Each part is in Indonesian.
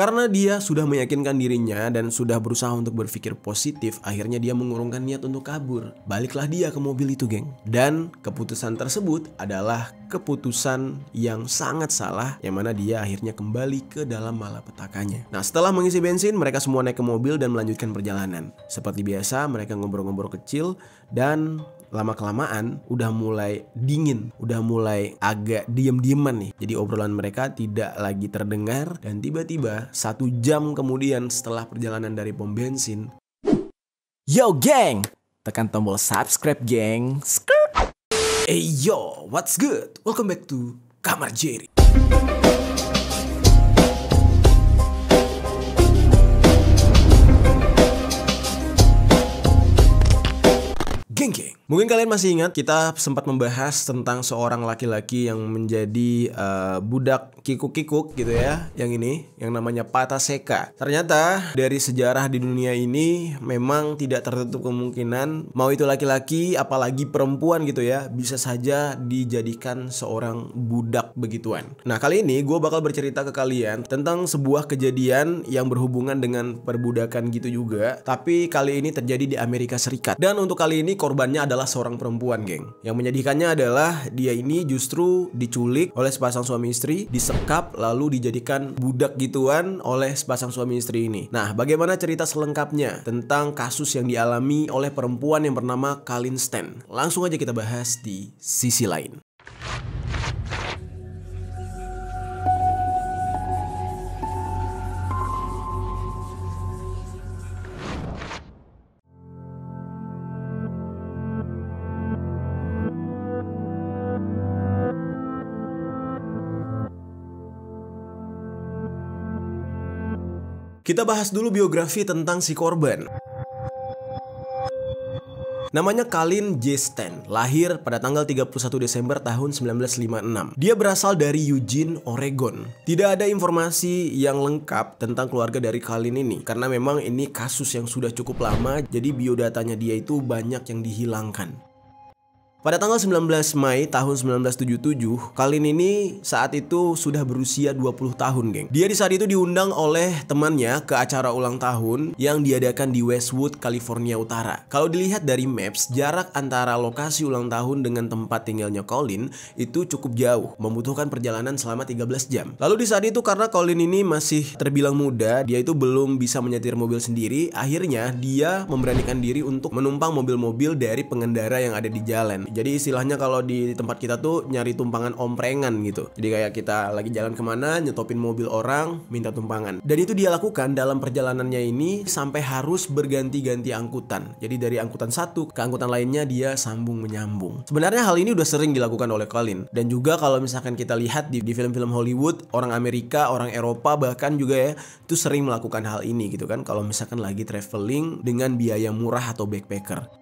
Karena dia sudah meyakinkan dirinya dan sudah berusaha untuk berpikir positif, akhirnya dia mengurungkan niat untuk kabur. Baliklah dia ke mobil itu, geng. Dan keputusan tersebut adalah keputusan yang sangat salah, yang mana dia akhirnya kembali ke dalam malapetakannya. Nah, setelah mengisi bensin, mereka semua naik ke mobil dan melanjutkan perjalanan. Seperti biasa, mereka ngobrol-ngobrol kecil dan lama-kelamaan udah mulai dingin, udah mulai agak diem-dieman nih. Jadi obrolan mereka tidak lagi terdengar dan tiba-tiba 1 jam kemudian setelah perjalanan dari pom bensin, Yo geng, tekan tombol subscribe geng. hey yo, what's good? Welcome back to Kamar Jerry. Geng. Mungkin kalian masih ingat kita sempat membahas tentang seorang laki-laki yang menjadi budak kikuk-kikuk gitu ya. Yang ini, yang namanya Pataseka. Ternyata dari sejarah di dunia ini memang tidak tertutup kemungkinan mau itu laki-laki apalagi perempuan gitu ya, bisa saja dijadikan seorang budak begituan. Nah, kali ini gue bakal bercerita ke kalian tentang sebuah kejadian yang berhubungan dengan perbudakan gitu juga, tapi kali ini terjadi di Amerika Serikat. Dan untuk kali ini korbannya adalah seorang perempuan, geng. Yang menyedihkannya adalah dia ini justru diculik oleh sepasang suami istri, disekap lalu dijadikan budak gituan oleh sepasang suami istri ini. Nah, bagaimana cerita selengkapnya tentang kasus yang dialami oleh perempuan yang bernama Colleen Stan? Langsung aja kita bahas di sisi lain. Kita bahas dulu biografi tentang si korban. Namanya Colleen J. Stan, lahir pada tanggal 31 Desember tahun 1956. Dia berasal dari Eugene, Oregon. Tidak ada informasi yang lengkap tentang keluarga dari Colleen ini, karena memang ini kasus yang sudah cukup lama, jadi biodatanya dia itu banyak yang dihilangkan. Pada tanggal 19 Mei tahun 1977, Colleen ini saat itu sudah berusia 20 tahun, geng. Dia di saat itu diundang oleh temannya ke acara ulang tahun yang diadakan di Westwood, California Utara. Kalau dilihat dari maps, jarak antara lokasi ulang tahun dengan tempat tinggalnya Colleen itu cukup jauh, membutuhkan perjalanan selama 13 jam. Lalu di saat itu karena Colleen ini masih terbilang muda, dia itu belum bisa menyetir mobil sendiri, akhirnya dia memberanikan diri untuk menumpang mobil-mobil dari pengendara yang ada di jalan. Jadi istilahnya kalau di tempat kita tuh nyari tumpangan omprengan gitu. Jadi kayak kita lagi jalan kemana, nyetopin mobil orang, minta tumpangan. Dan itu dia lakukan dalam perjalanannya ini sampai harus berganti-ganti angkutan. Jadi dari angkutan satu ke angkutan lainnya dia sambung menyambung. Sebenarnya hal ini udah sering dilakukan oleh Colleen. Dan juga kalau misalkan kita lihat di film-film Hollywood, orang Amerika, orang Eropa bahkan juga ya, itu sering melakukan hal ini gitu kan. Kalau misalkan lagi traveling dengan biaya murah atau backpacker.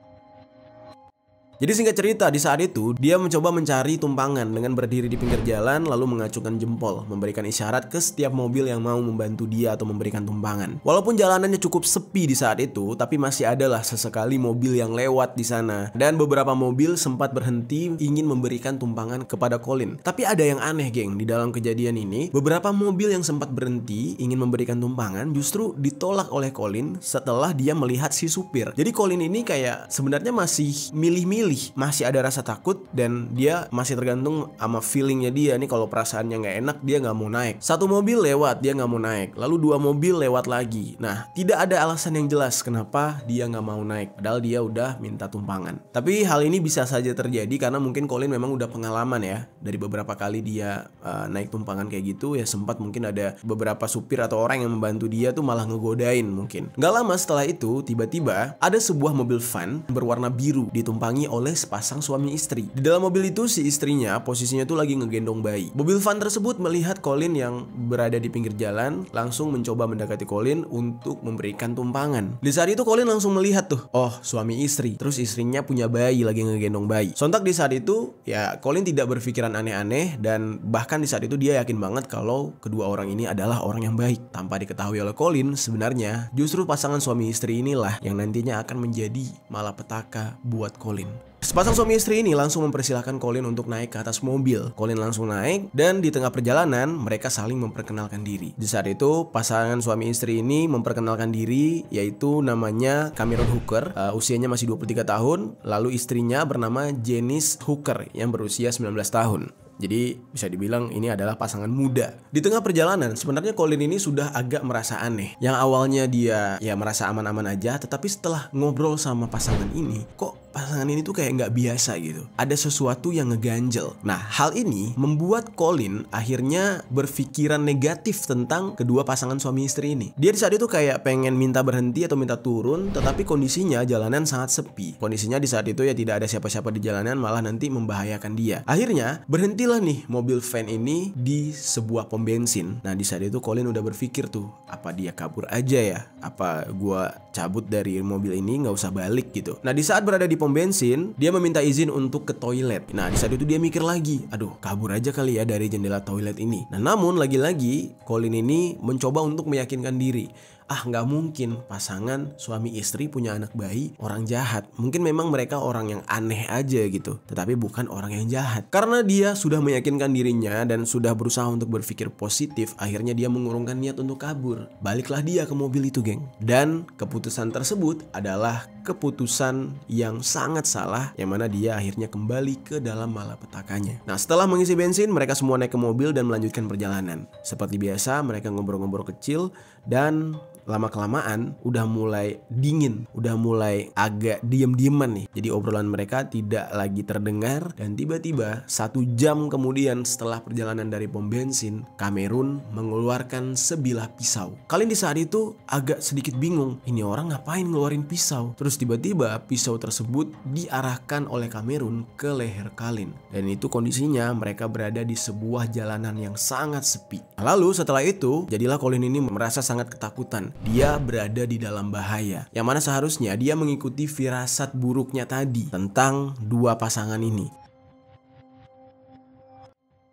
Jadi singkat cerita, di saat itu dia mencoba mencari tumpangan dengan berdiri di pinggir jalan lalu mengacungkan jempol, memberikan isyarat ke setiap mobil yang mau membantu dia atau memberikan tumpangan. Walaupun jalanannya cukup sepi di saat itu, tapi masih adalah sesekali mobil yang lewat di sana. Dan beberapa mobil sempat berhenti ingin memberikan tumpangan kepada Colleen. Tapi ada yang aneh, geng, di dalam kejadian ini, beberapa mobil yang sempat berhenti ingin memberikan tumpangan justru ditolak oleh Colleen setelah dia melihat si supir. Jadi Colleen ini kayak sebenarnya masih milih-milih, masih ada rasa takut dan dia masih tergantung sama feelingnya dia nih. Kalau perasaannya nggak enak dia nggak mau naik. Satu mobil lewat dia nggak mau naik, lalu 2 mobil lewat lagi. Nah, tidak ada alasan yang jelas kenapa dia nggak mau naik padahal dia udah minta tumpangan. Tapi hal ini bisa saja terjadi karena mungkin Colleen memang udah pengalaman ya, dari beberapa kali dia naik tumpangan kayak gitu ya. Sempat mungkin ada beberapa supir atau orang yang membantu dia tuh malah ngegodain mungkin. Nggak lama setelah itu tiba-tiba ada sebuah mobil van berwarna biru ditumpangi oleh sepasang suami istri. Di dalam mobil itu si istrinya posisinya tuh lagi ngegendong bayi. Mobil van tersebut melihat Colleen yang berada di pinggir jalan, langsung mencoba mendekati Colleen untuk memberikan tumpangan. Di saat itu Colleen langsung melihat tuh, oh suami istri, terus istrinya punya bayi lagi ngegendong bayi. Sontak di saat itu ya Colleen tidak berpikiran aneh-aneh dan bahkan di saat itu dia yakin banget kalau kedua orang ini adalah orang yang baik. Tanpa diketahui oleh Colleen, sebenarnya justru pasangan suami istri inilah yang nantinya akan menjadi malapetaka buat Colleen. Sepasang suami istri ini langsung mempersilahkan Colin untuk naik ke atas mobil. Colin langsung naik dan di tengah perjalanan mereka saling memperkenalkan diri. Di saat itu pasangan suami istri ini memperkenalkan diri, yaitu namanya Cameron Hooker, usianya masih 23 tahun. Lalu istrinya bernama Janice Hooker yang berusia 19 tahun. Jadi bisa dibilang ini adalah pasangan muda. Di tengah perjalanan sebenarnya Colin ini sudah agak merasa aneh. Yang awalnya dia ya merasa aman-aman aja, tetapi setelah ngobrol sama pasangan ini, kok pasangan ini tuh kayak nggak biasa gitu. Ada sesuatu yang ngeganjel. Nah, hal ini membuat Colin akhirnya berpikiran negatif tentang kedua pasangan suami istri ini. Dia di saat itu kayak pengen minta berhenti atau minta turun, tetapi kondisinya jalanan sangat sepi. Kondisinya di saat itu ya tidak ada siapa-siapa di jalanan, malah nanti membahayakan dia. Akhirnya berhentilah nih mobil van ini di sebuah pom bensin. Nah, di saat itu Colin udah berpikir tuh, apa dia kabur aja ya? Apa gua cabut dari mobil ini nggak usah balik gitu. Nah, di saat berada di pom bensin, dia meminta izin untuk ke toilet. Nah, di saat itu dia mikir lagi, aduh kabur aja kali ya dari jendela toilet ini. Nah, namun lagi-lagi Colin ini mencoba untuk meyakinkan diri. Nggak mungkin pasangan suami istri punya anak bayi orang jahat. Mungkin memang mereka orang yang aneh aja gitu, tetapi bukan orang yang jahat. Karena dia sudah meyakinkan dirinya dan sudah berusaha untuk berpikir positif, akhirnya dia mengurungkan niat untuk kabur. Baliklah dia ke mobil itu, geng. Dan keputusan tersebut adalah keputusan yang sangat salah, yang mana dia akhirnya kembali ke dalam malapetakannya. Nah, setelah mengisi bensin, mereka semua naik ke mobil dan melanjutkan perjalanan. Seperti biasa, mereka ngobrol-ngobrol kecil dan lama-kelamaan udah mulai dingin, udah mulai agak diem-dieman nih. Jadi obrolan mereka tidak lagi terdengar dan tiba-tiba 1 jam kemudian setelah perjalanan dari pom bensin, Cameron mengeluarkan sebilah pisau. Colin di saat itu agak sedikit bingung, ini orang ngapain ngeluarin pisau? Terus tiba-tiba pisau tersebut diarahkan oleh Cameron ke leher Colin. Dan itu kondisinya mereka berada di sebuah jalanan yang sangat sepi. Lalu setelah itu, jadilah Colin ini merasa sangat ketakutan. Dia berada di dalam bahaya, yang mana seharusnya dia mengikuti firasat buruknya tadi tentang dua pasangan ini.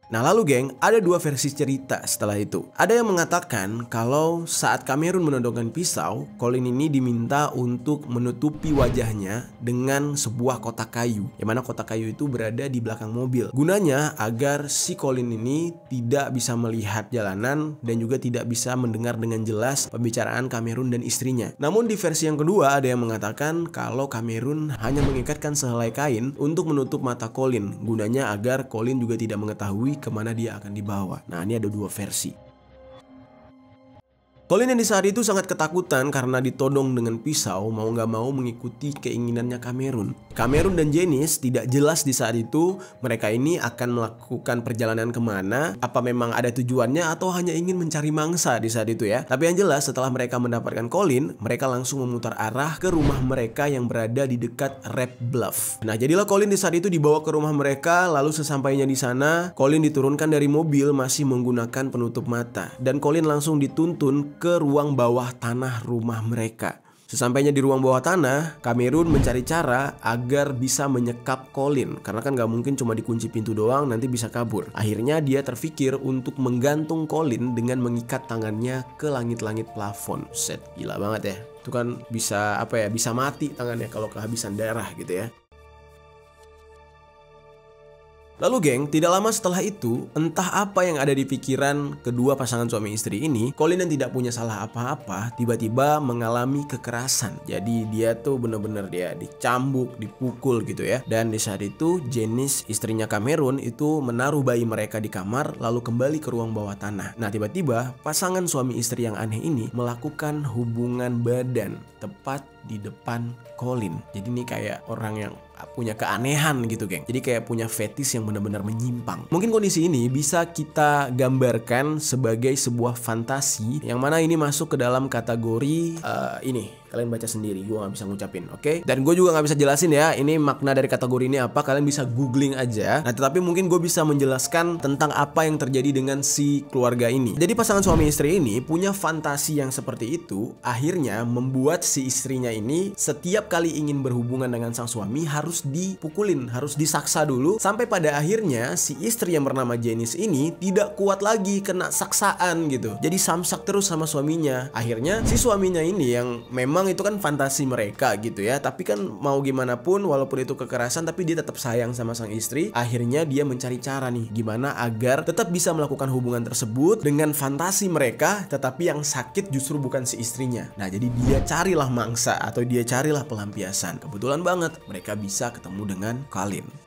Nah lalu geng, ada 2 versi cerita setelah itu. Ada yang mengatakan kalau saat Cameron menodongkan pisau, Colin ini diminta untuk menutupi wajahnya dengan sebuah kotak kayu, yang mana kotak kayu itu berada di belakang mobil. Gunanya agar si Colin ini tidak bisa melihat jalanan dan juga tidak bisa mendengar dengan jelas pembicaraan Cameron dan istrinya. Namun di versi yang kedua ada yang mengatakan kalau Cameron hanya mengikatkan sehelai kain untuk menutup mata Colin, gunanya agar Colin juga tidak mengetahui kemana dia akan dibawa. Nah, ini ada 2 versi. Colin yang di saat itu sangat ketakutan karena ditodong dengan pisau, mau gak mau mengikuti keinginannya Cameron. Cameron dan Janice tidak jelas di saat itu mereka ini akan melakukan perjalanan kemana, apa memang ada tujuannya atau hanya ingin mencari mangsa di saat itu ya. Tapi yang jelas setelah mereka mendapatkan Colin, mereka langsung memutar arah ke rumah mereka yang berada di dekat Red Bluff. Nah, jadilah Colin di saat itu dibawa ke rumah mereka, lalu sesampainya di sana, Colin diturunkan dari mobil masih menggunakan penutup mata. Dan Colin langsung dituntun ke ruang bawah tanah rumah mereka. Sesampainya di ruang bawah tanah, Cameron mencari cara agar bisa menyekap Colin, karena kan gak mungkin cuma dikunci pintu doang nanti bisa kabur. Akhirnya dia terfikir untuk menggantung Colin dengan mengikat tangannya ke langit-langit plafon. Set, gila banget ya. Itu kan bisa bisa mati tangannya kalau kehabisan darah gitu ya. Lalu geng, tidak lama setelah itu, entah apa yang ada di pikiran kedua pasangan suami istri ini, Colin yang tidak punya salah apa-apa tiba-tiba mengalami kekerasan. Jadi dia tuh bener-bener dia dicambuk, dipukul gitu ya. Dan di saat itu Janice, istrinya Cameron, itu menaruh bayi mereka di kamar lalu kembali ke ruang bawah tanah. Nah tiba-tiba pasangan suami istri yang aneh ini melakukan hubungan badan tepat di depan Colin. Jadi ini kayak orang yang punya keanehan gitu geng. Jadi kayak punya fetish yang benar-benar menyimpang. Mungkin kondisi ini bisa kita gambarkan sebagai sebuah fantasi yang mana ini masuk ke dalam kategori ini. Kalian baca sendiri, gue gak bisa ngucapin, oke? Dan gue juga gak bisa jelasin ya, ini makna dari kategori ini apa, kalian bisa googling aja. Nah tetapi mungkin gue bisa menjelaskan tentang apa yang terjadi dengan si keluarga ini. Jadi pasangan suami istri ini punya fantasi yang seperti itu, akhirnya membuat si istrinya ini setiap kali ingin berhubungan dengan sang suami harus dipukulin, harus disaksa dulu. Sampai pada akhirnya si istri yang bernama Janice ini tidak kuat lagi kena saksaan gitu. Jadi samsak terus sama suaminya. Akhirnya si suaminya ini yang memang memang itu kan fantasi mereka gitu ya. Tapi kan mau gimana pun, walaupun itu kekerasan, tapi dia tetap sayang sama sang istri. Akhirnya dia mencari cara nih gimana agar tetap bisa melakukan hubungan tersebut dengan fantasi mereka, tetapi yang sakit justru bukan si istrinya. Nah, jadi dia carilah mangsa atau dia carilah pelampiasan. Kebetulan banget mereka bisa ketemu dengan Colin.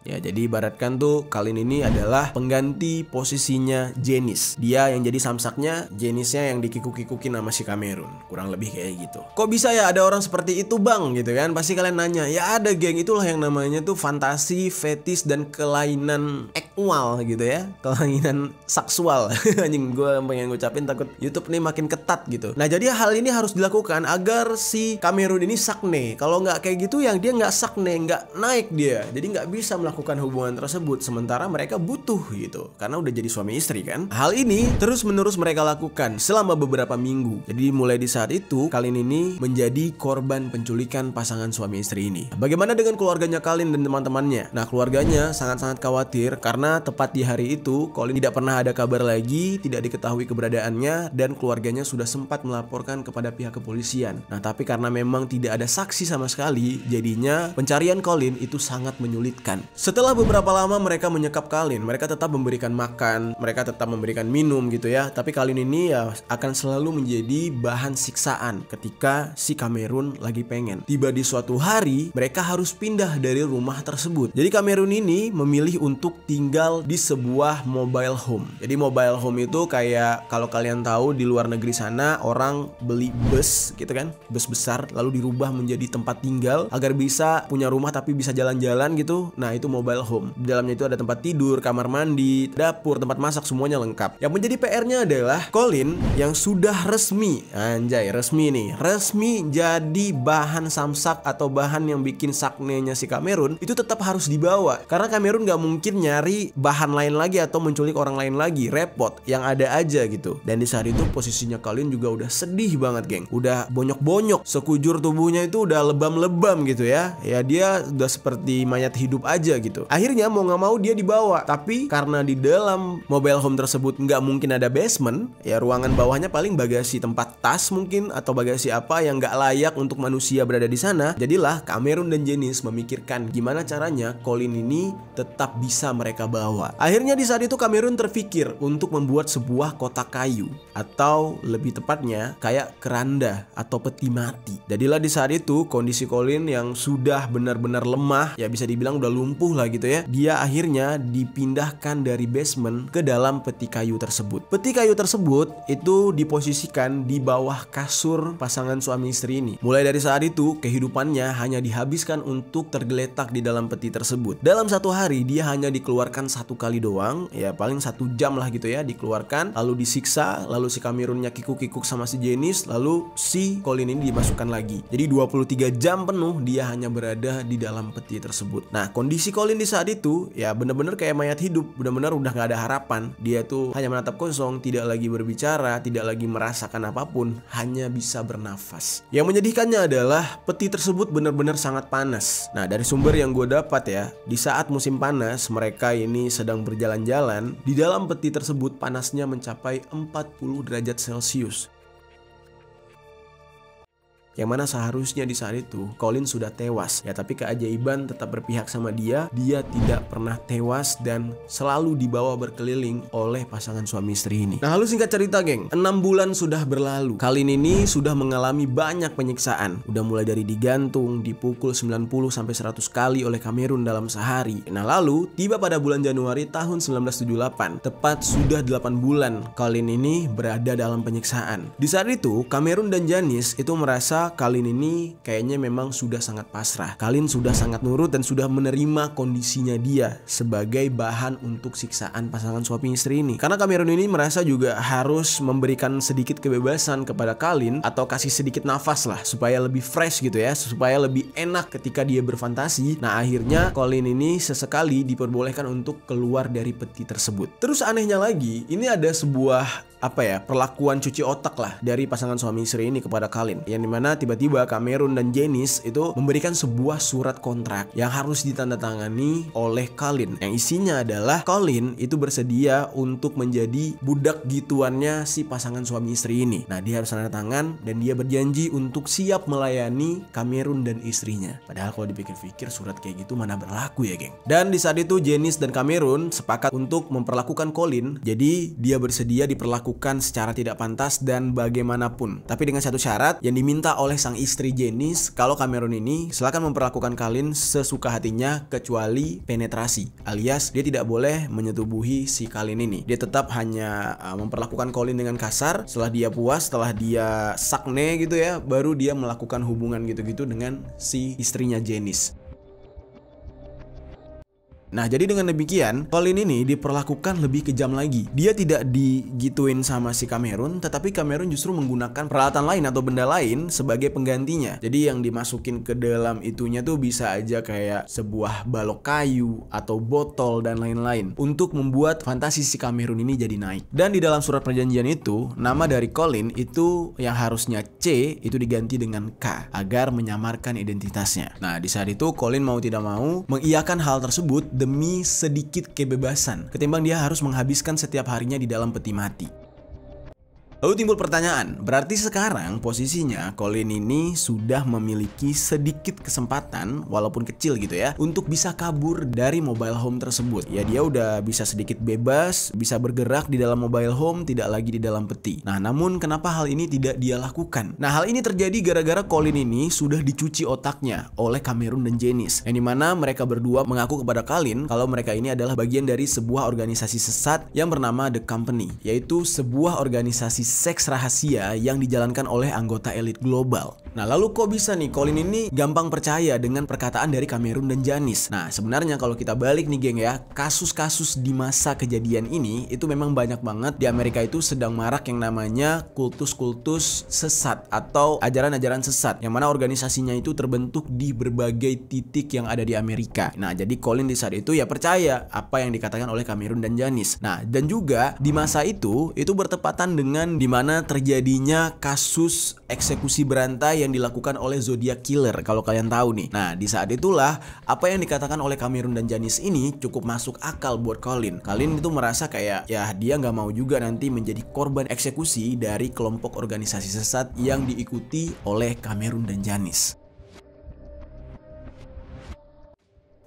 Ya, jadi ibaratkan tuh Colin ini adalah pengganti posisinya Janice. Dia yang jadi samsaknya, Janice-nya yang dikikuk-kikukin sama si Cameron. Kurang lebih kayak gitu. Kok bisa ya ada orang seperti itu bang gitu kan? Pasti kalian nanya. Ya ada geng, itulah yang namanya tuh fantasi, fetis, dan kelainan eksual gitu ya. Kelainan seksual. Anjing, gue pengen ngucapin takut YouTube nih makin ketat gitu. Nah, jadi hal ini harus dilakukan agar si Cameron ini sakne. Kalau nggak kayak gitu yang dia nggak sakne, nggak naik dia. Jadi nggak bisa melakukan hubungan tersebut, sementara mereka butuh gitu karena udah jadi suami istri kan. Hal ini terus menerus mereka lakukan selama beberapa minggu. Jadi mulai di saat itu Colin ini menjadi korban penculikan pasangan suami istri ini. Bagaimana dengan keluarganya Colin dan teman-temannya? Nah, keluarganya sangat-sangat khawatir karena tepat di hari itu Colin tidak pernah ada kabar lagi, tidak diketahui keberadaannya, dan keluarganya sudah sempat melaporkan kepada pihak kepolisian. Nah, tapi karena memang tidak ada saksi sama sekali, jadinya pencarian Colin itu sangat menyulitkan. Setelah beberapa lama mereka menyekap Colin, mereka tetap memberikan makan, mereka tetap memberikan minum gitu ya. Tapi Colin ini ya akan selalu menjadi bahan siksaan ketika si Cameron lagi pengen. Tiba di suatu hari, mereka harus pindah dari rumah tersebut. Jadi Cameron ini memilih untuk tinggal di sebuah mobile home. Jadi mobile home itu kayak kalau kalian tahu di luar negeri sana orang beli bus gitu kan, bus besar lalu dirubah menjadi tempat tinggal agar bisa punya rumah tapi bisa jalan-jalan gitu. Nah, itu mobile home. Di dalamnya itu ada tempat tidur, kamar mandi, dapur, tempat masak, semuanya lengkap. Yang menjadi PR-nya adalah Colin yang sudah resmi, anjay resmi nih, resmi jadi bahan samsak atau bahan yang bikin saknenya si Cameron, itu tetap harus dibawa. Karena Cameron gak mungkin nyari bahan lain lagi atau menculik orang lain lagi, repot, yang ada aja gitu. Dan di saat itu posisinya Colin juga udah sedih banget geng, udah bonyok-bonyok, sekujur tubuhnya itu udah lebam-lebam gitu ya. Ya dia udah seperti mayat hidup aja gitu. Akhirnya mau nggak mau dia dibawa, tapi karena di dalam mobile home tersebut nggak mungkin ada basement, ya ruangan bawahnya paling bagasi tempat tas mungkin atau bagasi apa yang nggak layak untuk manusia berada di sana. Jadilah Cameron dan Janice memikirkan gimana caranya Colin ini tetap bisa mereka bawa. Akhirnya di saat itu Cameron terpikir untuk membuat sebuah kotak kayu, atau lebih tepatnya kayak keranda atau peti mati. Jadilah di saat itu kondisi Colin yang sudah benar-benar lemah, ya bisa dibilang udah lumpuh lah gitu ya, dia akhirnya dipindahkan dari basement ke dalam peti kayu tersebut. Peti kayu tersebut itu diposisikan di bawah kasur pasangan suami istri ini. Mulai dari saat itu kehidupannya hanya dihabiskan untuk tergeletak di dalam peti tersebut. Dalam satu hari dia hanya dikeluarkan satu kali doang, ya paling 1 jam lah gitu ya, dikeluarkan lalu disiksa, lalu si Cameronnya kikuk-kikuk sama si Janice, lalu si Colin ini dimasukkan lagi. Jadi 23 jam penuh dia hanya berada di dalam peti tersebut. Nah, kondisi Colin di saat itu ya bener-bener kayak mayat hidup, bener-bener udah gak ada harapan. Dia tuh hanya menatap kosong, tidak lagi berbicara, tidak lagi merasakan apapun, hanya bisa bernafas. Yang menyedihkannya adalah peti tersebut bener-bener sangat panas. Nah, dari sumber yang gue dapat ya, di saat musim panas mereka ini sedang berjalan-jalan, di dalam peti tersebut panasnya mencapai 40 derajat Celcius. Yang mana seharusnya di saat itu Colin sudah tewas ya, tapi keajaiban tetap berpihak sama dia. Dia tidak pernah tewas dan selalu dibawa berkeliling oleh pasangan suami istri ini. Nah, lalu singkat cerita geng, 6 bulan sudah berlalu. Colin ini sudah mengalami banyak penyiksaan, udah mulai dari digantung, dipukul 90-100 kali oleh Cameron dalam sehari. Nah, lalu tiba pada bulan Januari tahun 1978, tepat sudah 8 bulan Colin ini berada dalam penyiksaan. Di saat itu Cameron dan Janice itu merasa Colin ini kayaknya memang sudah sangat pasrah. Colin sudah sangat nurut dan sudah menerima kondisinya dia sebagai bahan untuk siksaan pasangan suami istri ini. Karena Cameron ini merasa juga harus memberikan sedikit kebebasan kepada Colin, atau kasih sedikit nafas lah supaya lebih fresh gitu ya, supaya lebih enak ketika dia berfantasi. Nah, akhirnya Colin ini sesekali diperbolehkan untuk keluar dari peti tersebut. Terus anehnya lagi, ini ada sebuah perlakuan cuci otak lah dari pasangan suami istri ini kepada Colin, yang dimana tiba-tiba Cameron dan Janice itu memberikan sebuah surat kontrak yang harus ditandatangani oleh Colin, yang isinya adalah Colin itu bersedia untuk menjadi budak gituannya si pasangan suami istri ini. Nah, dia harus tanda tangan dan dia berjanji untuk siap melayani Cameron dan istrinya. Padahal kalau dipikir-pikir surat kayak gitu mana berlaku ya, geng. Dan di saat itu Janice dan Cameron sepakat untuk memperlakukan Colin, jadi dia bersedia diperlakukan secara tidak pantas dan bagaimanapun. Tapi dengan satu syarat yang diminta oleh sang istri Janice, kalau Cameron ini silakan memperlakukan Colin sesuka hatinya kecuali penetrasi, alias dia tidak boleh menyetubuhi si Colin ini. Dia tetap hanya memperlakukan Colin dengan kasar. Setelah dia puas, setelah dia sakne gitu ya, baru dia melakukan hubungan gitu-gitu dengan si istrinya Janice. Nah, jadi dengan demikian Colin ini diperlakukan lebih kejam lagi. Dia tidak digituin sama si Cameron, tetapi Cameron justru menggunakan peralatan lain atau benda lain sebagai penggantinya. Jadi yang dimasukin ke dalam itunya tuh bisa aja kayak sebuah balok kayu atau botol dan lain-lain untuk membuat fantasi si Cameron ini jadi naik. Dan di dalam surat perjanjian itu, nama dari Colin itu yang harusnya C itu diganti dengan K agar menyamarkan identitasnya. Nah, di saat itu Colin mau tidak mau mengiyakan hal tersebut demi sedikit kebebasan, ketimbang dia harus menghabiskan setiap harinya di dalam peti mati. Lalu timbul pertanyaan, berarti sekarang posisinya Colin ini sudah memiliki sedikit kesempatan, walaupun kecil gitu ya, untuk bisa kabur dari mobile home tersebut. Ya, dia udah bisa sedikit bebas, bisa bergerak di dalam mobile home, tidak lagi di dalam peti. Nah, namun kenapa hal ini tidak dia lakukan? Nah, hal ini terjadi gara-gara Colin ini sudah dicuci otaknya oleh Cameron dan Janice, yang dimana mereka berdua mengaku kepada Colin kalau mereka ini adalah bagian dari sebuah organisasi sesat yang bernama The Company, yaitu sebuah organisasi seks rahasia yang dijalankan oleh anggota elit global. Nah, lalu kok bisa nih Colin ini gampang percaya dengan perkataan dari Cameron dan Janice? Nah, sebenarnya kalau kita balik nih geng ya, kasus-kasus di masa kejadian ini itu memang banyak banget. Di Amerika itu sedang marak yang namanya kultus-kultus sesat atau ajaran-ajaran sesat, yang mana organisasinya itu terbentuk di berbagai titik yang ada di Amerika. Nah, jadi Colin di saat itu ya percaya apa yang dikatakan oleh Cameron dan Janice. Nah, dan juga di masa itu bertepatan dengan dimana terjadinya kasus eksekusi berantai yang dilakukan oleh Zodiac Killer, kalau kalian tahu nih. Nah, di saat itulah apa yang dikatakan oleh Cameron dan Janice ini cukup masuk akal buat Colin. Colin itu merasa kayak ya dia nggak mau juga nanti menjadi korban eksekusi dari kelompok organisasi sesat yang diikuti oleh Cameron dan Janice.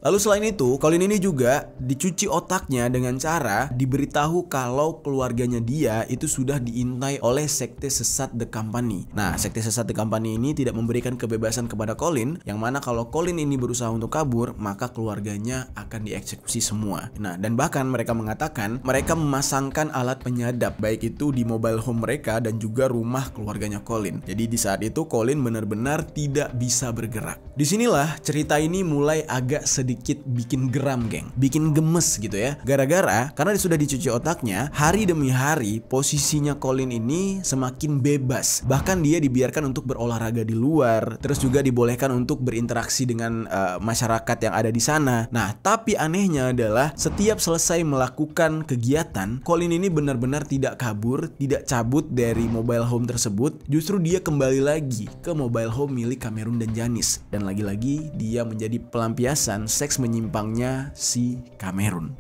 Lalu selain itu, Colin ini juga dicuci otaknya dengan cara diberitahu kalau keluarganya dia itu sudah diintai oleh sekte sesat The Company. Nah, sekte sesat The Company ini tidak memberikan kebebasan kepada Colin, yang mana kalau Colin ini berusaha untuk kabur, maka keluarganya akan dieksekusi semua. Nah, dan bahkan mereka mengatakan mereka memasangkan alat penyadap, baik itu di mobile home mereka dan juga rumah keluarganya Colin. Jadi di saat itu Colin benar-benar tidak bisa bergerak. Disinilah cerita ini mulai agak sedikit bikin geram, geng, bikin gemes gitu ya, karena sudah dicuci otaknya, hari demi hari posisinya Colin ini semakin bebas. Bahkan dia dibiarkan untuk berolahraga di luar, terus juga dibolehkan untuk berinteraksi dengan masyarakat yang ada di sana. Nah, tapi anehnya adalah setiap selesai melakukan kegiatan, Colin ini benar-benar tidak kabur, tidak cabut dari mobile home tersebut, justru dia kembali lagi ke mobile home milik Cameron dan Janice, dan lagi-lagi dia menjadi pelampiasan seks menyimpangnya si Cameron.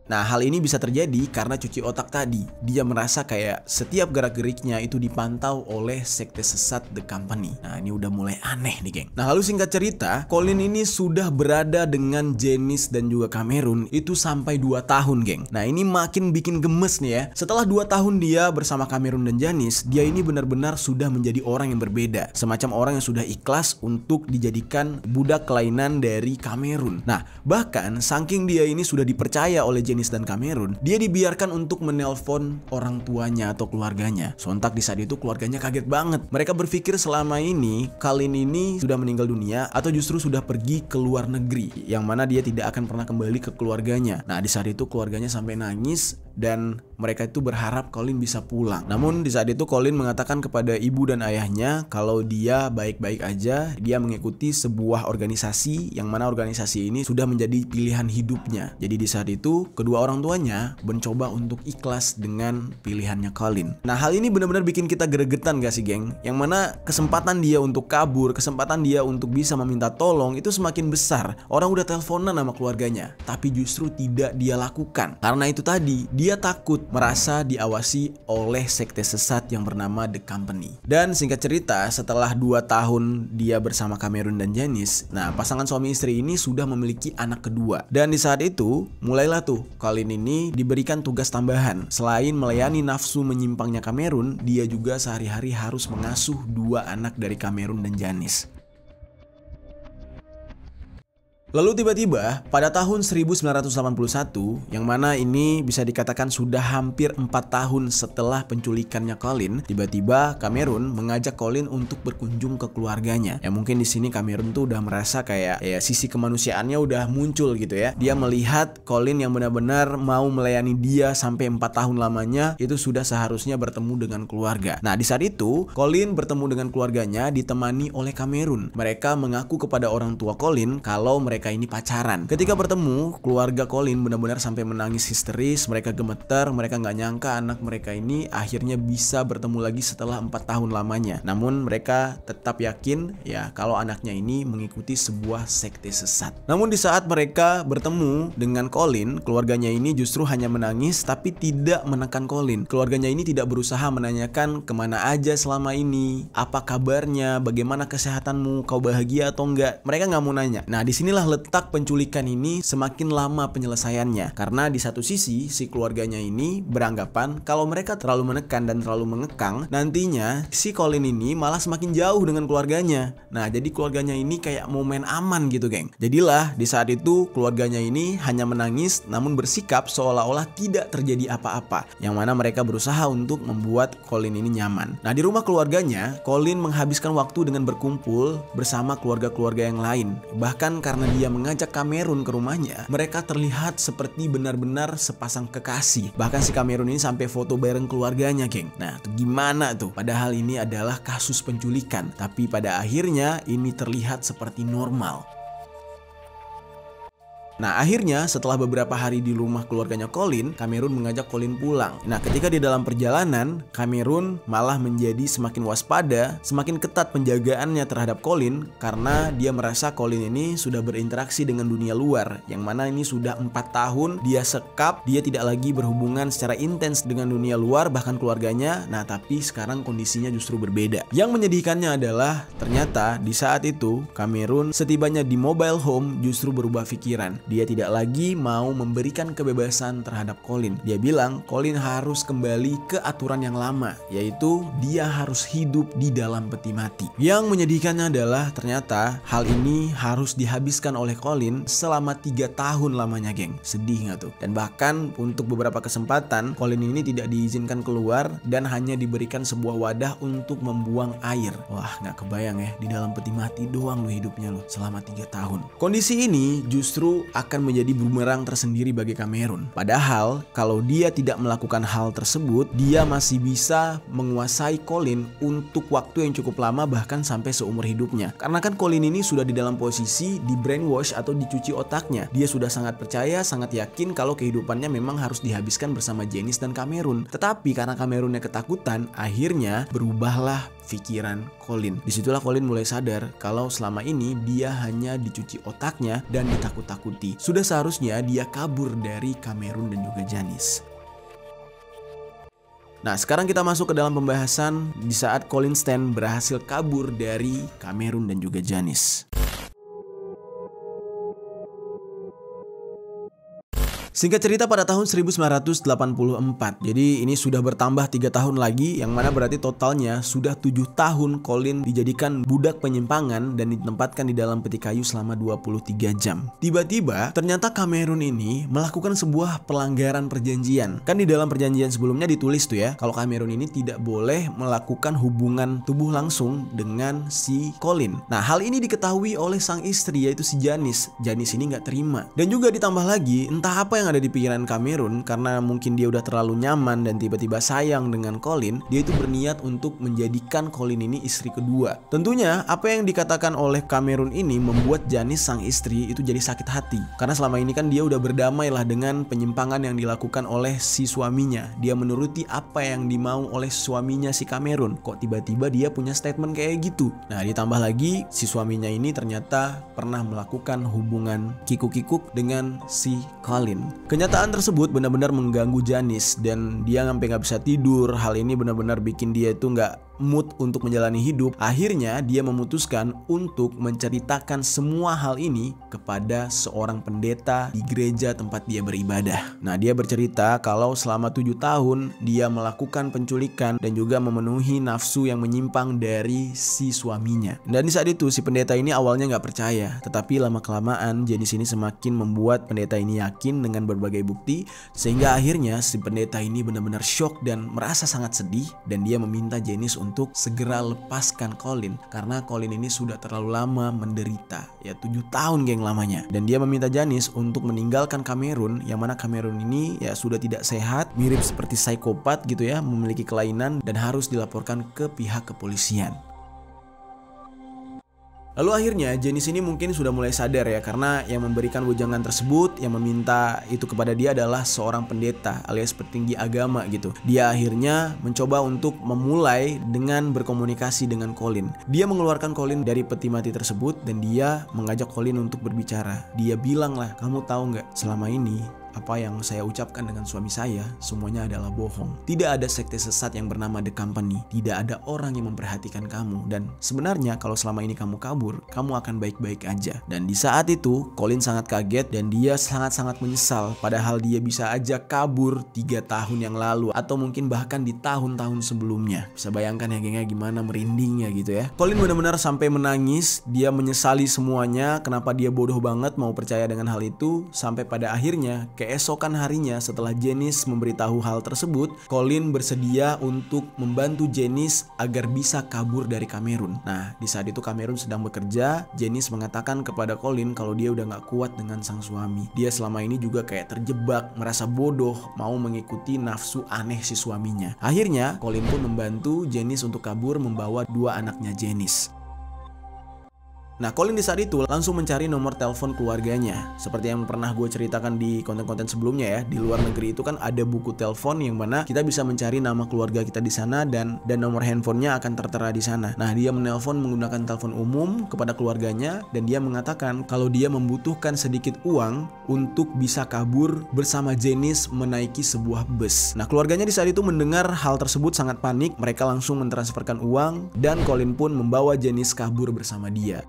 Nah, hal ini bisa terjadi karena cuci otak tadi. Dia merasa kayak setiap gerak-geriknya itu dipantau oleh sekte sesat The Company. Nah, ini udah mulai aneh nih, geng. Nah, lalu singkat cerita, Colin ini sudah berada dengan Janice dan juga Cameron itu sampai 2 tahun, geng. Nah, ini makin bikin gemes nih ya. Setelah 2 tahun dia bersama Cameron dan Janice, dia ini benar-benar sudah menjadi orang yang berbeda. Semacam orang yang sudah ikhlas untuk dijadikan budak kelainan dari Cameron. Nah, bahkan saking dia ini sudah dipercaya oleh Janice dan Cameron, dia dibiarkan untuk menelpon orang tuanya atau keluarganya. Sontak di saat itu keluarganya kaget banget. Mereka berpikir selama ini Colin ini sudah meninggal dunia atau justru sudah pergi ke luar negeri, yang mana dia tidak akan pernah kembali ke keluarganya. Nah, di saat itu keluarganya sampai nangis dan mereka itu berharap Colin bisa pulang. Namun di saat itu Colin mengatakan kepada ibu dan ayahnya kalau dia baik-baik aja, dia mengikuti sebuah organisasi yang mana organisasi ini sudah menjadi pilihan hidupnya. Jadi di saat itu kedua orang tuanya mencoba untuk ikhlas dengan pilihannya Colin. Nah, hal ini benar-benar bikin kita gregetan gak sih, geng? Yang mana kesempatan dia untuk kabur, kesempatan dia untuk bisa meminta tolong itu semakin besar. Orang udah teleponan sama keluarganya, tapi justru tidak dia lakukan. Karena itu tadi, dia takut merasa diawasi oleh sekte sesat yang bernama The Company. Dan singkat cerita, setelah 2 tahun dia bersama Cameron dan Janice, nah pasangan suami istri ini sudah memiliki anak kedua. Dan di saat itu, mulailah tuh Colin ini diberikan tugas tambahan. Selain melayani nafsu menyimpangnya Cameron, dia juga sehari-hari harus mengasuh 2 anak dari Cameron dan Janice. Lalu tiba-tiba pada tahun 1981, yang mana ini bisa dikatakan sudah hampir 4 tahun setelah penculikannya Colin, tiba-tiba Cameron mengajak Colin untuk berkunjung ke keluarganya. Ya mungkin di sini Cameron tuh udah merasa kayak sisi kemanusiaannya udah muncul gitu ya. Dia melihat Colin yang benar-benar mau melayani dia sampai 4 tahun lamanya itu sudah seharusnya bertemu dengan keluarga. Nah, di saat itu Colin bertemu dengan keluarganya ditemani oleh Cameron. Mereka mengaku kepada orang tua Colin kalau mereka ini pacaran. Ketika bertemu, keluarga Colin benar-benar sampai menangis histeris. Mereka gemeter, mereka nggak nyangka anak mereka ini akhirnya bisa bertemu lagi setelah 4 tahun lamanya. Namun mereka tetap yakin ya kalau anaknya ini mengikuti sebuah sekte sesat. Namun di saat mereka bertemu dengan Colin, keluarganya ini justru hanya menangis tapi tidak menekan Colin. Keluarganya ini tidak berusaha menanyakan kemana aja selama ini, apa kabarnya, bagaimana kesehatanmu, kau bahagia atau enggak. Mereka nggak mau nanya. Nah, disinilah letak penculikan ini semakin lama penyelesaiannya, karena di satu sisi si keluarganya ini beranggapan kalau mereka terlalu menekan dan terlalu mengekang, nantinya si Colin ini malah semakin jauh dengan keluarganya. Nah, jadi keluarganya ini kayak mau main aman gitu, geng. Jadilah di saat itu keluarganya ini hanya menangis namun bersikap seolah-olah tidak terjadi apa-apa, yang mana mereka berusaha untuk membuat Colin ini nyaman. Nah, di rumah keluarganya, Colin menghabiskan waktu dengan berkumpul bersama keluarga-keluarga yang lain. Bahkan karena dia mengajak Cameron ke rumahnya, mereka terlihat seperti benar-benar sepasang kekasih. Bahkan si Cameron ini sampai foto bareng keluarganya, geng. Nah, gimana tuh? Padahal ini adalah kasus penculikan, tapi pada akhirnya ini terlihat seperti normal. Nah, akhirnya setelah beberapa hari di rumah keluarganya Colin, Cameron mengajak Colin pulang. Nah, ketika di dalam perjalanan, Cameron malah menjadi semakin waspada, semakin ketat penjagaannya terhadap Colin karena dia merasa Colin ini sudah berinteraksi dengan dunia luar, yang mana ini sudah 4 tahun dia sekap, dia tidak lagi berhubungan secara intens dengan dunia luar bahkan keluarganya. Nah, tapi sekarang kondisinya justru berbeda. Yang menyedihkannya adalah ternyata di saat itu Cameron setibanya di mobile home justru berubah pikiran. Dia tidak lagi mau memberikan kebebasan terhadap Colin. Dia bilang Colin harus kembali ke aturan yang lama, yaitu dia harus hidup di dalam peti mati. Yang menyedihkannya adalah ternyata hal ini harus dihabiskan oleh Colin selama 3 tahun lamanya, geng. Sedih gak tuh? Dan bahkan untuk beberapa kesempatan Colin ini tidak diizinkan keluar dan hanya diberikan sebuah wadah untuk membuang air. Wah, gak kebayang ya, di dalam peti mati doang lo hidupnya lo selama 3 tahun. Kondisi ini justru akan menjadi bumerang tersendiri bagi Cameron. Padahal kalau dia tidak melakukan hal tersebut, dia masih bisa menguasai Colin untuk waktu yang cukup lama, bahkan sampai seumur hidupnya. Karena kan Colin ini sudah di dalam posisi di brainwash atau dicuci otaknya. Dia sudah sangat percaya, sangat yakin kalau kehidupannya memang harus dihabiskan bersama Janice dan Cameron. Tetapi karena Cameronnya ketakutan, akhirnya berubahlah pikiran Colin. Disitulah Colin mulai sadar kalau selama ini dia hanya dicuci otaknya dan ditakut-takuti. Sudah seharusnya dia kabur dari Cameron dan juga Janice. Nah, sekarang kita masuk ke dalam pembahasan di saat Colin Stan berhasil kabur dari Cameron dan juga Janice. Singkat cerita, pada tahun 1984, jadi ini sudah bertambah 3 tahun lagi, yang mana berarti totalnya sudah 7 tahun Colin dijadikan budak penyimpangan dan ditempatkan di dalam peti kayu selama 23 jam. Tiba-tiba ternyata Cameron ini melakukan sebuah pelanggaran perjanjian. Kan di dalam perjanjian sebelumnya ditulis tuh ya, kalau Cameron ini tidak boleh melakukan hubungan tubuh langsung dengan si Colin. Nah, hal ini diketahui oleh sang istri, yaitu si Janice. Janice ini nggak terima. Dan juga ditambah lagi, entah apa apa yang ada di pikiran Cameron, karena mungkin dia udah terlalu nyaman dan tiba-tiba sayang dengan Colin, dia itu berniat untuk menjadikan Colin ini istri kedua. Tentunya apa yang dikatakan oleh Cameron ini membuat Janice sang istri itu jadi sakit hati, karena selama ini kan dia udah berdamai lah dengan penyimpangan yang dilakukan oleh si suaminya. Dia menuruti apa yang dimau oleh suaminya si Cameron. Kok tiba-tiba dia punya statement kayak gitu? Nah, ditambah lagi si suaminya ini ternyata pernah melakukan hubungan kikuk-kikuk dengan si Colin. Kenyataan tersebut benar-benar mengganggu Janice dan dia sampai nggak bisa tidur. Hal ini benar-benar bikin dia itu nggak mood untuk menjalani hidup. Akhirnya dia memutuskan untuk menceritakan semua hal ini kepada seorang pendeta di gereja tempat dia beribadah. Nah, dia bercerita kalau selama 7 tahun dia melakukan penculikan dan juga memenuhi nafsu yang menyimpang dari si suaminya. Dan di saat itu si pendeta ini awalnya nggak percaya, tetapi lama-kelamaan Janice ini semakin membuat pendeta ini yakin dengan berbagai bukti, sehingga akhirnya si pendeta ini benar-benar shock dan merasa sangat sedih, dan dia meminta Janice untuk segera lepaskan Colin karena Colin ini sudah terlalu lama menderita, ya 7 tahun geng lamanya. Dan dia meminta Janice untuk meninggalkan Cameron, yang mana Cameron ini ya sudah tidak sehat, mirip seperti psikopat gitu ya, memiliki kelainan dan harus dilaporkan ke pihak kepolisian. Lalu akhirnya Janice ini mungkin sudah mulai sadar ya, karena yang memberikan wejangan tersebut, yang meminta itu kepada dia adalah seorang pendeta alias petinggi agama gitu. Dia akhirnya mencoba untuk memulai dengan berkomunikasi dengan Colin. Dia mengeluarkan Colin dari peti mati tersebut dan dia mengajak Colin untuk berbicara. Dia bilang lah, kamu tahu nggak, selama ini apa yang saya ucapkan dengan suami saya semuanya adalah bohong. Tidak ada sekte sesat yang bernama The Company. Tidak ada orang yang memperhatikan kamu. Dan sebenarnya kalau selama ini kamu kabur, kamu akan baik-baik aja. Dan di saat itu Colin sangat kaget dan dia sangat-sangat menyesal. Padahal dia bisa aja kabur 3 tahun yang lalu, atau mungkin bahkan di tahun-tahun sebelumnya. Bisa bayangkan ya gengnya gimana merindingnya gitu ya. Colin benar-benar sampai menangis. Dia menyesali semuanya, kenapa dia bodoh banget mau percaya dengan hal itu. Sampai pada akhirnya keesokan harinya setelah Janice memberitahu hal tersebut, Colin bersedia untuk membantu Janice agar bisa kabur dari Cameron. Nah, di saat itu Cameron sedang bekerja. Janice mengatakan kepada Colin kalau dia udah gak kuat dengan sang suami. Dia selama ini juga kayak terjebak, merasa bodoh, mau mengikuti nafsu aneh si suaminya. Akhirnya Colin pun membantu Janice untuk kabur membawa 2 anaknya Janice. Nah, Colin di saat itu langsung mencari nomor telepon keluarganya. Seperti yang pernah gue ceritakan di konten-konten sebelumnya ya, di luar negeri itu kan ada buku telepon yang mana kita bisa mencari nama keluarga kita di sana dan nomor handphonenya akan tertera di sana. Nah, dia menelpon menggunakan telepon umum kepada keluarganya dan dia mengatakan kalau dia membutuhkan sedikit uang untuk bisa kabur bersama Janice menaiki sebuah bus. Nah, keluarganya di saat itu mendengar hal tersebut sangat panik. Mereka langsung mentransferkan uang dan Colin pun membawa Janice kabur bersama dia.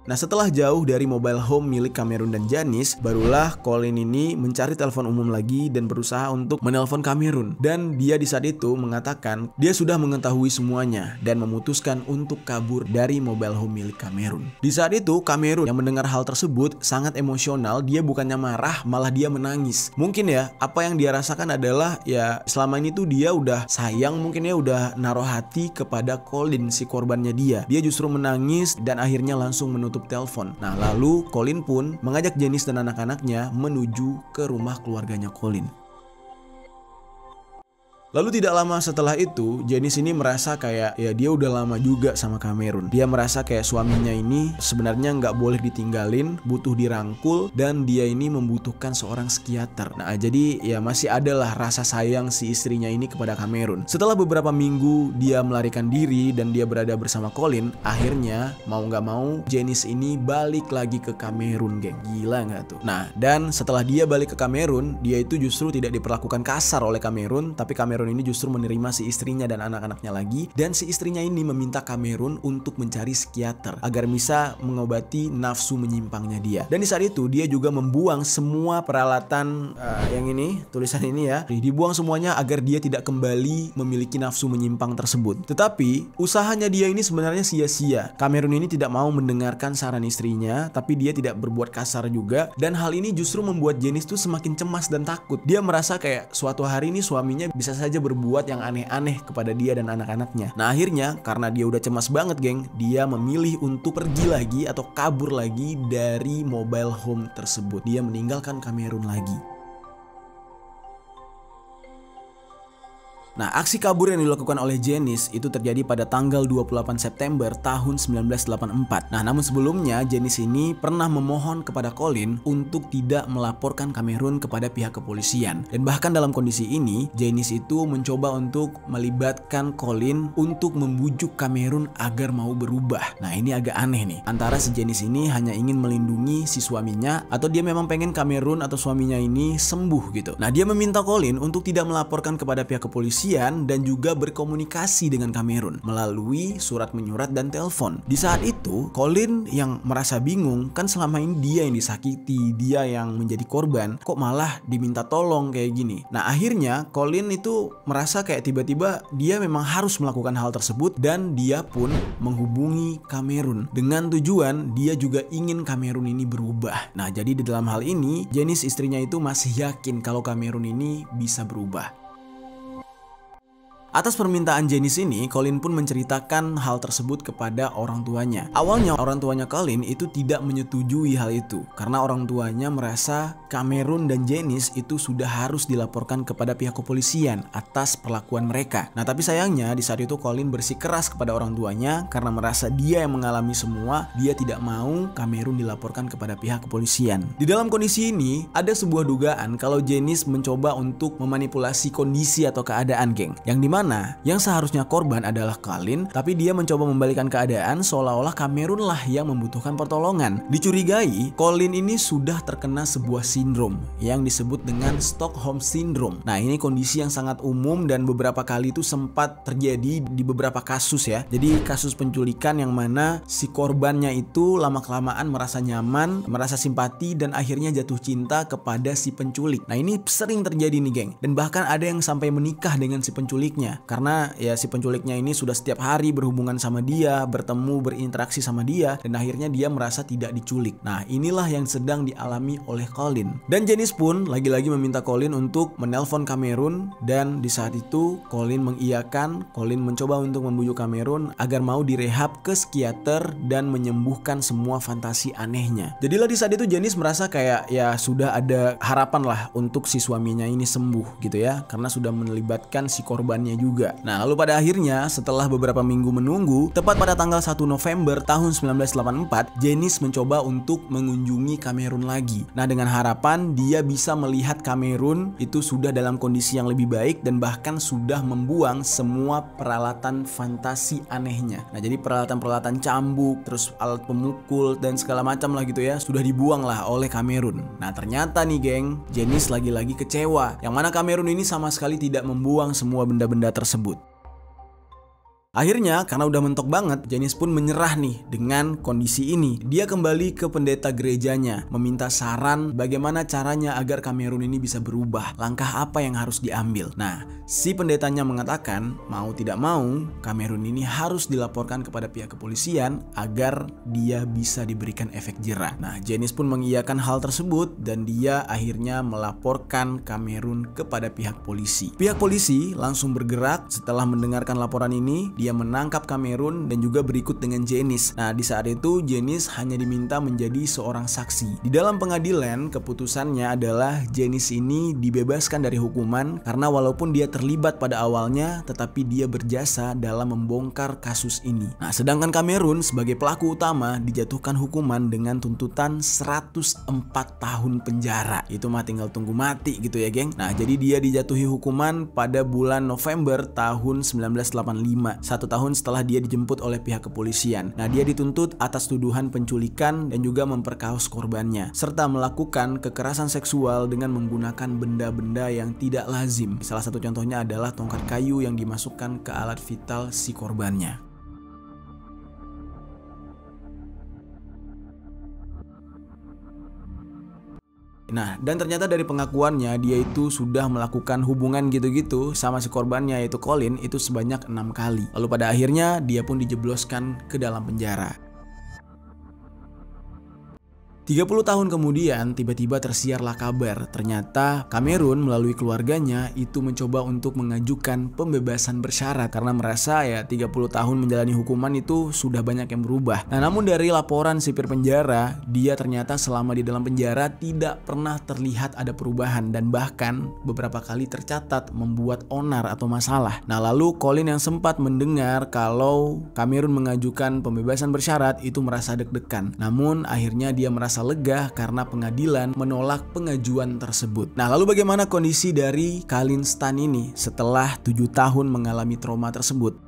Nah, setelah jauh dari mobile home milik Cameron dan Janice, barulah Colin ini mencari telepon umum lagi dan berusaha untuk menelpon Cameron. Dan dia di saat itu mengatakan dia sudah mengetahui semuanya dan memutuskan untuk kabur dari mobile home milik Cameron. Di saat itu Cameron yang mendengar hal tersebut sangat emosional. Dia bukannya marah, malah dia menangis. Mungkin ya apa yang dia rasakan adalah ya selama ini tuh dia udah sayang, mungkin ya udah naruh hati kepada Colin si korbannya dia. Dia justru menangis dan akhirnya langsung menutup telepon. Nah, lalu Colin pun mengajak Janice dan anak-anaknya menuju ke rumah keluarganya Colin. Lalu tidak lama setelah itu, Janice ini merasa kayak ya dia udah lama juga sama Cameron. Dia merasa kayak suaminya ini sebenarnya nggak boleh ditinggalin, butuh dirangkul, dan dia ini membutuhkan seorang psikiater. Nah, jadi ya masih adalah rasa sayang si istrinya ini kepada Cameron. Setelah beberapa minggu dia melarikan diri dan dia berada bersama Colin, akhirnya mau nggak mau Janice ini balik lagi ke Cameron, geng. Gila nggak tuh? Nah, dan setelah dia balik ke Cameron, dia itu justru tidak diperlakukan kasar oleh Cameron, tapi Cameron ini justru menerima si istrinya dan anak-anaknya lagi, dan si istrinya ini meminta Cameron untuk mencari psikiater agar bisa mengobati nafsu menyimpangnya dia. Dan di saat itu dia juga membuang semua peralatan yang ini, tulisan ini ya, dibuang semuanya agar dia tidak kembali memiliki nafsu menyimpang tersebut. Tetapi usahanya dia ini sebenarnya sia-sia. Cameron ini tidak mau mendengarkan saran istrinya, tapi dia tidak berbuat kasar juga, dan hal ini justru membuat Janice tuh semakin cemas dan takut. Dia merasa kayak suatu hari ini suaminya bisa saja saja berbuat yang aneh-aneh kepada dia dan anak-anaknya. Nah akhirnya karena dia udah cemas banget geng, dia memilih untuk pergi lagi atau kabur lagi dari mobile home tersebut. Dia meninggalkan Kamerun lagi. Nah, aksi kabur yang dilakukan oleh Janice itu terjadi pada tanggal 28 September tahun 1984. Nah, namun sebelumnya Janice ini pernah memohon kepada Colin untuk tidak melaporkan Kamerun kepada pihak kepolisian. Dan bahkan dalam kondisi ini, Janice itu mencoba untuk melibatkan Colin untuk membujuk Kamerun agar mau berubah. Nah, ini agak aneh nih. Antara si Janice ini hanya ingin melindungi si suaminya atau dia memang pengen Kamerun atau suaminya ini sembuh gitu. Nah, dia meminta Colin untuk tidak melaporkan kepada pihak kepolisian dan juga berkomunikasi dengan Kamerun melalui surat menyurat dan telepon. Di saat itu, Colin yang merasa bingung, kan selama ini dia yang disakiti, dia yang menjadi korban, kok malah diminta tolong kayak gini. Nah, akhirnya Colin itu merasa kayak tiba-tiba dia memang harus melakukan hal tersebut dan dia pun menghubungi Kamerun dengan tujuan dia juga ingin Kamerun ini berubah. Nah, jadi di dalam hal ini, Janice istrinya itu masih yakin kalau Kamerun ini bisa berubah. Atas permintaan Janice ini, Colin pun menceritakan hal tersebut kepada orang tuanya. Awalnya orang tuanya Colin itu tidak menyetujui hal itu karena orang tuanya merasa Kamerun dan Janice itu sudah harus dilaporkan kepada pihak kepolisian atas perlakuan mereka. Nah, tapi sayangnya di saat itu Colin bersikeras kepada orang tuanya karena merasa dia yang mengalami semua, dia tidak mau Kamerun dilaporkan kepada pihak kepolisian. Di dalam kondisi ini, ada sebuah dugaan kalau Janice mencoba untuk memanipulasi kondisi atau keadaan, geng. Yang dimana yang seharusnya korban adalah Colin, tapi dia mencoba membalikan keadaan seolah-olah Kamerun lah yang membutuhkan pertolongan. Dicurigai, Colin ini sudah terkena sebuah sindrom yang disebut dengan Stockholm Syndrome. Nah, ini kondisi yang sangat umum dan beberapa kali itu sempat terjadi di beberapa kasus ya. Jadi kasus penculikan yang mana si korbannya itu lama-kelamaan merasa nyaman, merasa simpati dan akhirnya jatuh cinta kepada si penculik. Nah, ini sering terjadi nih, geng. Dan bahkan ada yang sampai menikah dengan si penculiknya. Karena ya si penculiknya ini sudah setiap hari berhubungan sama dia, bertemu, berinteraksi sama dia, dan akhirnya dia merasa tidak diculik. Nah, inilah yang sedang dialami oleh Colin. Dan Janice pun lagi-lagi meminta Colin untuk menelpon Kamerun, dan di saat itu Colin mengiyakan. Colin mencoba untuk membujuk Kamerun agar mau direhab ke psikiater dan menyembuhkan semua fantasi anehnya. Jadilah di saat itu Janice merasa kayak ya sudah ada harapan lah untuk si suaminya ini sembuh gitu ya, karena sudah melibatkan si korbannya juga. Nah, lalu pada akhirnya setelah beberapa minggu menunggu, tepat pada tanggal 1 November tahun 1984, Janice mencoba untuk mengunjungi Kamerun lagi. Nah, dengan harapan dia bisa melihat Kamerun itu sudah dalam kondisi yang lebih baik dan bahkan sudah membuang semua peralatan fantasi anehnya. Nah, jadi peralatan-peralatan cambuk, terus alat pemukul dan segala macam lah gitu ya, sudah dibuang lah oleh Kamerun. Nah, ternyata nih, geng, Janice lagi-lagi kecewa. Yang mana Kamerun ini sama sekali tidak membuang semua benda-benda tersebut. Akhirnya karena udah mentok banget, Janice pun menyerah nih dengan kondisi ini. Dia kembali ke pendeta gerejanya, meminta saran bagaimana caranya agar Kamerun ini bisa berubah, langkah apa yang harus diambil. Nah, si pendetanya mengatakan mau tidak mau Kamerun ini harus dilaporkan kepada pihak kepolisian agar dia bisa diberikan efek jera. Nah, Janice pun mengiyakan hal tersebut dan dia akhirnya melaporkan Kamerun kepada pihak polisi. Pihak polisi langsung bergerak setelah mendengarkan laporan ini. Dia menangkap Kamerun dan juga berikut dengan Janice. Nah, di saat itu Janice hanya diminta menjadi seorang saksi. Di dalam pengadilan, keputusannya adalah Janice ini dibebaskan dari hukuman karena walaupun dia terlibat pada awalnya, tetapi dia berjasa dalam membongkar kasus ini. Nah, sedangkan Kamerun sebagai pelaku utama dijatuhkan hukuman dengan tuntutan 104 tahun penjara. Itu mah tinggal tunggu mati gitu ya, geng. Nah, jadi dia dijatuhi hukuman pada bulan November tahun 1985. 1 tahun setelah dia dijemput oleh pihak kepolisian. Nah, dia dituntut atas tuduhan penculikan dan juga memperkaos korbannya, serta melakukan kekerasan seksual dengan menggunakan benda-benda yang tidak lazim. Salah satu contohnya adalah tongkat kayu yang dimasukkan ke alat vital si korbannya. Nah, dan ternyata dari pengakuannya dia itu sudah melakukan hubungan gitu-gitu sama si korbannya yaitu Colin itu sebanyak 6 kali. Lalu pada akhirnya dia pun dijebloskan ke dalam penjara. 30 tahun kemudian tiba-tiba tersiarlah kabar ternyata Cameron melalui keluarganya itu mencoba untuk mengajukan pembebasan bersyarat karena merasa ya 30 tahun menjalani hukuman itu sudah banyak yang berubah. Nah, namun dari laporan sipir penjara, dia ternyata selama di dalam penjara tidak pernah terlihat ada perubahan dan bahkan beberapa kali tercatat membuat onar atau masalah. Nah, lalu Colin yang sempat mendengar kalau Cameron mengajukan pembebasan bersyarat itu merasa deg-degan. Namun akhirnya dia merasa lega karena pengadilan menolak pengajuan tersebut. Nah, lalu bagaimana kondisi dari Colin Stan ini setelah 7 tahun mengalami trauma tersebut?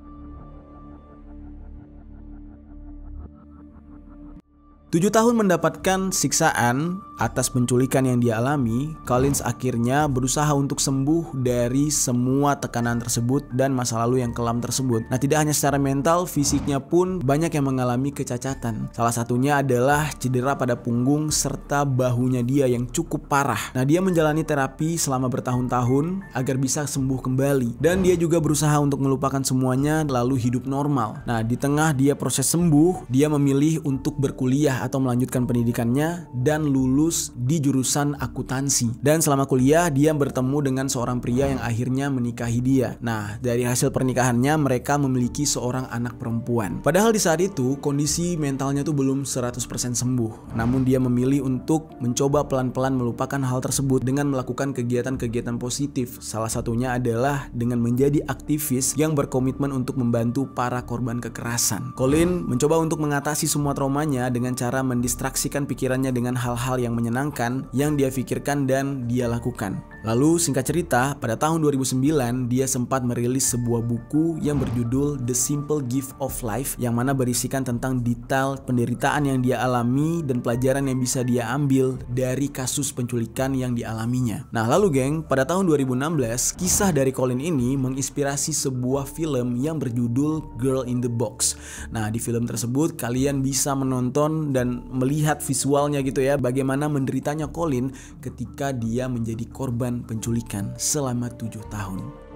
7 tahun mendapatkan siksaan atas penculikan yang dia alami, Collins akhirnya berusaha untuk sembuh dari semua tekanan tersebut dan masa lalu yang kelam tersebut. Nah, tidak hanya secara mental, fisiknya pun banyak yang mengalami kecacatan. Salah satunya adalah cedera pada punggung serta bahunya dia yang cukup parah. Nah, dia menjalani terapi selama bertahun-tahun agar bisa sembuh kembali. Dan dia juga berusaha untuk melupakan semuanya lalu hidup normal. Nah, di tengah dia proses sembuh, dia memilih untuk berkuliah atau melanjutkan pendidikannya dan lulus di jurusan akuntansi. Dan selama kuliah dia bertemu dengan seorang pria yang akhirnya menikahi dia. Nah, dari hasil pernikahannya mereka memiliki seorang anak perempuan. Padahal di saat itu kondisi mentalnya tuh belum 100% sembuh. Namun dia memilih untuk mencoba pelan-pelan melupakan hal tersebut dengan melakukan kegiatan-kegiatan positif. Salah satunya adalah dengan menjadi aktivis yang berkomitmen untuk membantu para korban kekerasan. Colin mencoba untuk mengatasi semua traumanya dengan cara mendistraksikan pikirannya dengan hal-hal yang menyenangkan yang dia pikirkan dan dia lakukan. Lalu singkat cerita, pada tahun 2009 dia sempat merilis sebuah buku yang berjudul The Simple Gift of Life, yang mana berisikan tentang detail penderitaan yang dia alami dan pelajaran yang bisa dia ambil dari kasus penculikan yang dialaminya. Nah, lalu geng, pada tahun 2016 kisah dari Colin ini menginspirasi sebuah film yang berjudul Girl in the Box. Nah, di film tersebut kalian bisa menonton dan melihat visualnya gitu ya, bagaimana menderitanya Colin ketika dia menjadi korban penculikan selama 7 tahun.